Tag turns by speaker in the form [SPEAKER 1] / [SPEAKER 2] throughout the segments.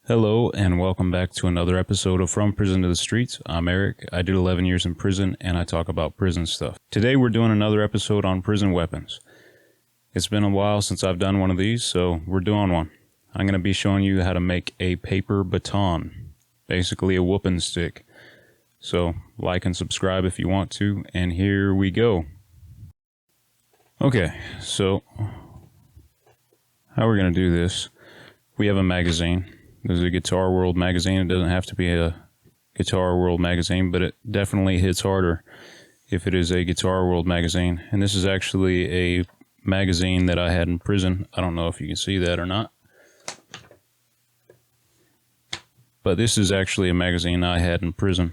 [SPEAKER 1] Hello and welcome back to another episode of From Prison to the Streets. I'm Eric. I did 11 years in prison and I talk about prison stuff. Today we're doing another episode on prison weapons. It's been a while since I've done one of these, so we're doing one. I'm going to be showing you how to make a paper baton, basically a whooping stick. So like and subscribe if you want to, and here we go. Okay, so how we're going to do this, we have a magazine. This is a Guitar World magazine. It doesn't have to be a Guitar World magazine, but it definitely hits harder if it is a Guitar World magazine. And this is actually a magazine that I had in prison. I don't know if you can see that or not. But this is actually a magazine I had in prison.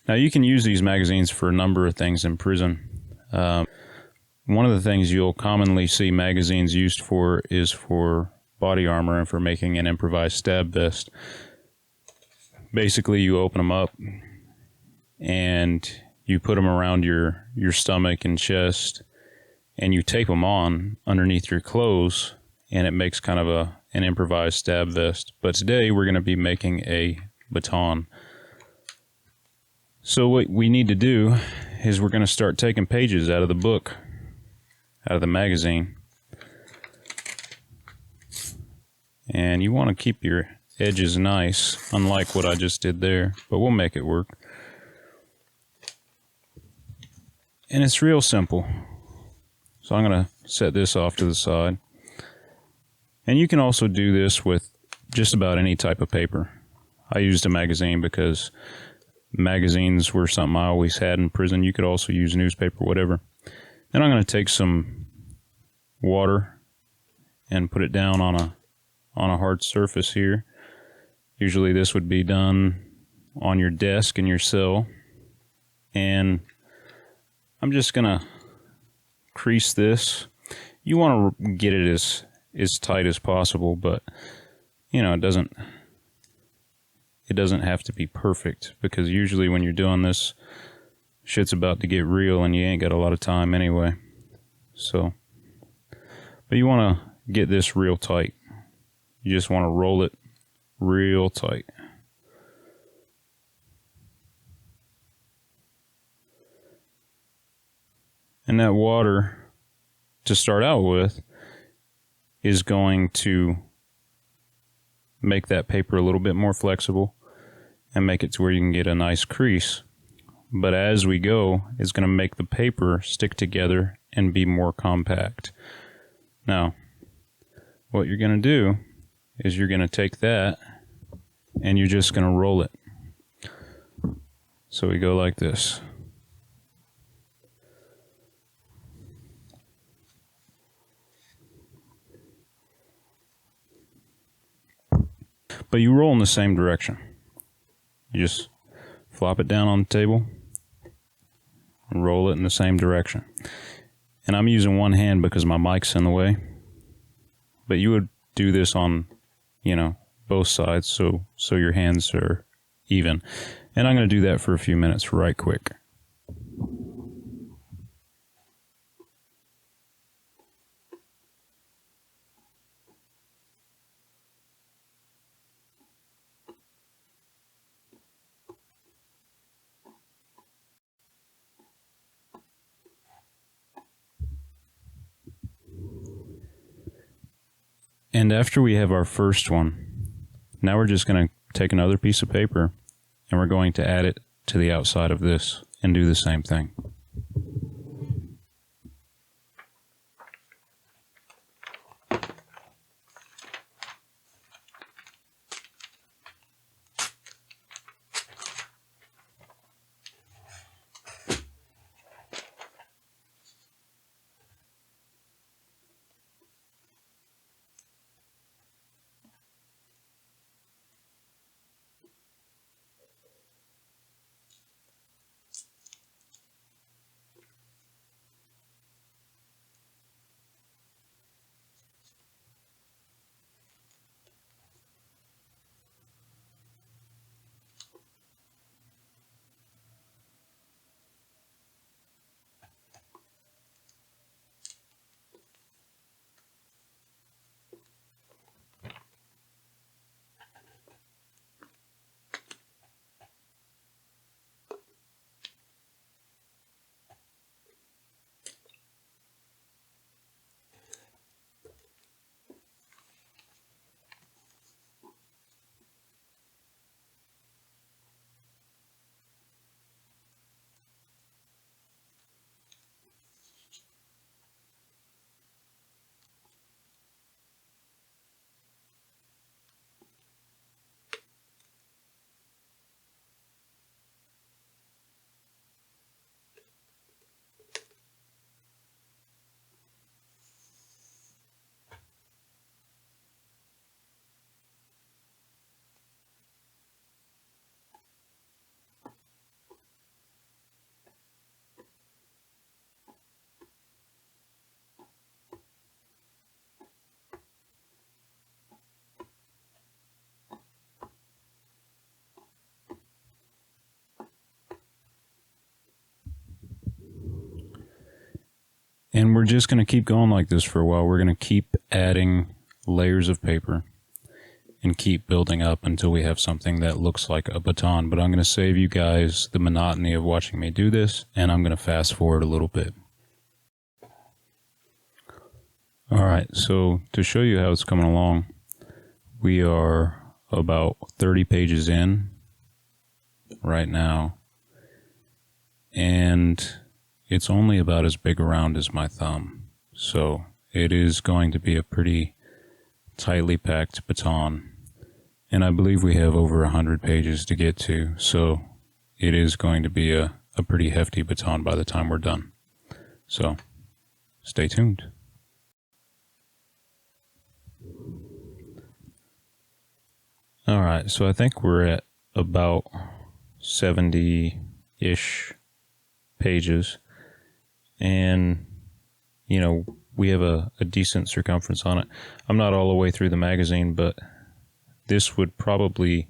[SPEAKER 1] Now you can use these magazines for a number of things in prison. One of the things you'll commonly see magazines used for is for body armor and for making an improvised stab vest. Basically, you open them up and you put them around your stomach and chest, and you tape them on underneath your clothes, and it makes kind of an improvised stab vest. But today we're going to be making a baton. So what we need to do is we're going to start taking pages out of the book, out of the magazine. And you want to keep your edges nice, unlike what I just did there, but we'll make it work. And it's real simple. So I'm going to set this off to the side. And you can also do this with just about any type of paper. I used a magazine because magazines were something I always had in prison. You could also use newspaper, whatever. Then I'm going to take some water and put it down on a hard surface here. Usually this would be done on your desk in your cell. And I'm just gonna crease this. You want to get it as tight as possible, but you know, it doesn't have to be perfect, because usually when you're doing this, shit's about to get real and you ain't got a lot of time anyway. So, but you want to get this real tight. You just want to roll it real tight. And that water, to start out with, is going to make that paper a little bit more flexible and make it to where you can get a nice crease. But as we go, it's going to make the paper stick together and be more compact. Now, what you're going to do is you're going to take that and you're just going to roll it. So we go like this. But you roll in the same direction. You just flop it down on the table and roll it in the same direction. And I'm using one hand because my mic's in the way. But you would do this on, you know, both sides, so your hands are even. And I'm going to do that for a few minutes right quick. And after we have our first one, now we're just going to take another piece of paper and we're going to add it to the outside of this and do the same thing. And we're just going to keep going like this for a while. We're going to keep adding layers of paper and keep building up until we have something that looks like a baton. But I'm going to save you guys the monotony of watching me do this, and I'm going to fast forward a little bit. Alright, so to show you how it's coming along, we are about 30 pages in right now, and it's only about as big around as my thumb. So it is going to be a pretty tightly packed baton. And I believe we have over 100 pages to get to, so it is going to be a pretty hefty baton by the time we're done. So stay tuned. Alright, so I think we're at about 70-ish pages. And, you know, we have a decent circumference on it. I'm not all the way through the magazine, but this would probably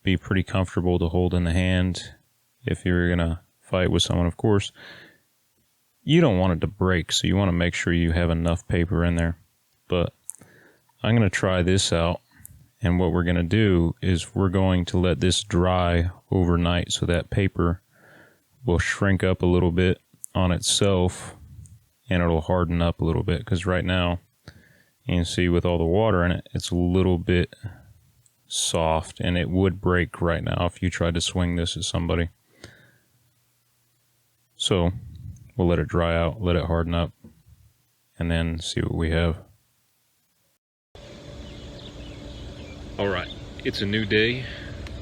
[SPEAKER 1] be pretty comfortable to hold in the hand if you're going to fight with someone, of course. You don't want it to break, so you want to make sure you have enough paper in there. But I'm going to try this out. And what we're going to do is we're going to let this dry overnight so that paper will shrink up a little bit on itself and it'll harden up a little bit, because right now you can see with all the water in it, it's a little bit soft and it would break right now if you tried to swing this at somebody. So we'll let it dry out, let it harden up, and then see what we have. Alright, it's a new day.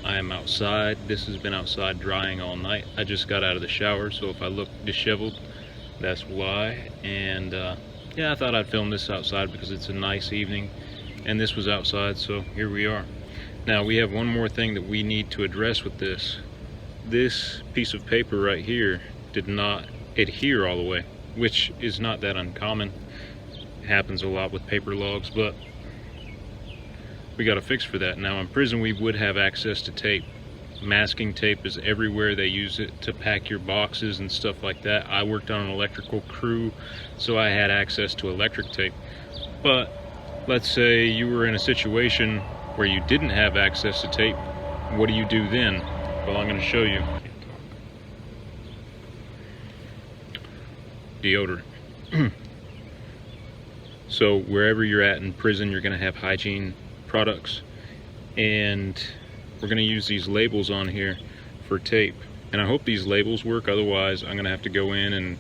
[SPEAKER 1] I am outside. This has been outside drying all night. I just got out of the shower, so if I look disheveled, that's why. And yeah, I thought I'd film this outside because it's a nice evening, and this was outside, so here we are. Now we have one more thing that we need to address with this. This piece of paper right here did not adhere all the way, which is not that uncommon. It happens a lot with paper logs, but we got a fix for that. Now in prison we would have access to tape. Masking tape is everywhere. They use it to pack your boxes and stuff like that. I worked on an electrical crew, so I had access to electric tape. But let's say you were in a situation where you didn't have access to tape. What do you do then? Well, I'm going to show you. Deodorant. So wherever you're at in prison, you're going to have hygiene products, and we're going to use these labels on here for tape, and I hope these labels work. Otherwise I'm going to have to go in and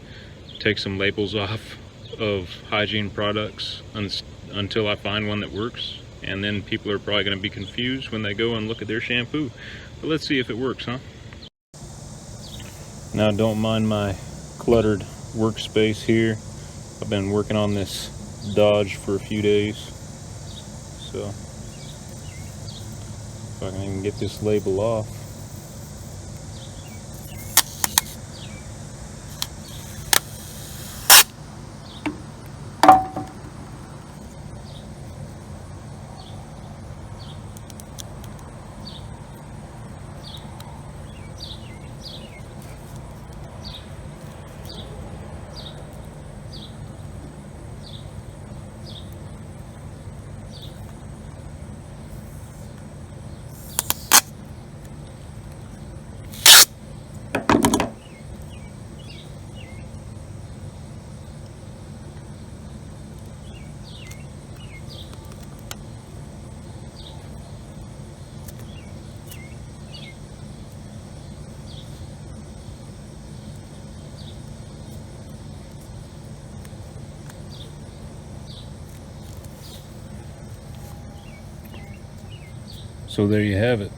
[SPEAKER 1] take some labels off of hygiene products until I find one that works, and then people are probably going to be confused when they go and look at their shampoo. But let's see if it works, huh? Now don't mind my cluttered workspace here. I've been working on this Dodge for a few days, so if I can even get this label off. So there you have it.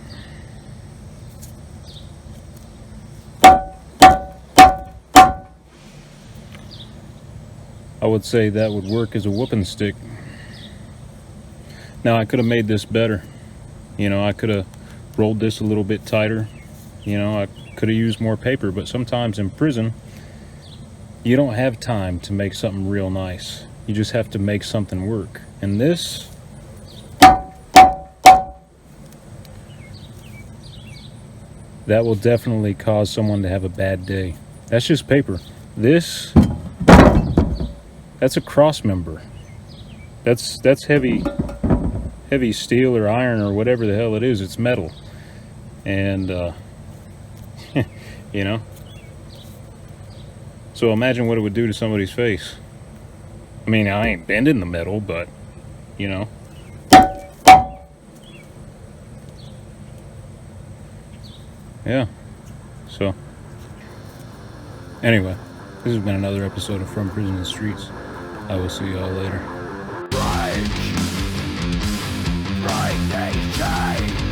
[SPEAKER 1] I would say that would work as a whooping stick. Now I could have made this better. You know, I could have rolled this a little bit tighter. You know, I could have used more paper, but sometimes in prison, you don't have time to make something real nice. You just have to make something work. And this, that will definitely cause someone to have a bad day. That's just paper. This That's a cross member. That's heavy steel or iron or whatever the hell it is. It's metal. And, you know. So imagine what it would do to somebody's face. I mean, I ain't bending the metal, but, you know. Yeah. So, anyway, this has been another episode of From Prison to the Streets. I will see y'all later.
[SPEAKER 2] Right, they say.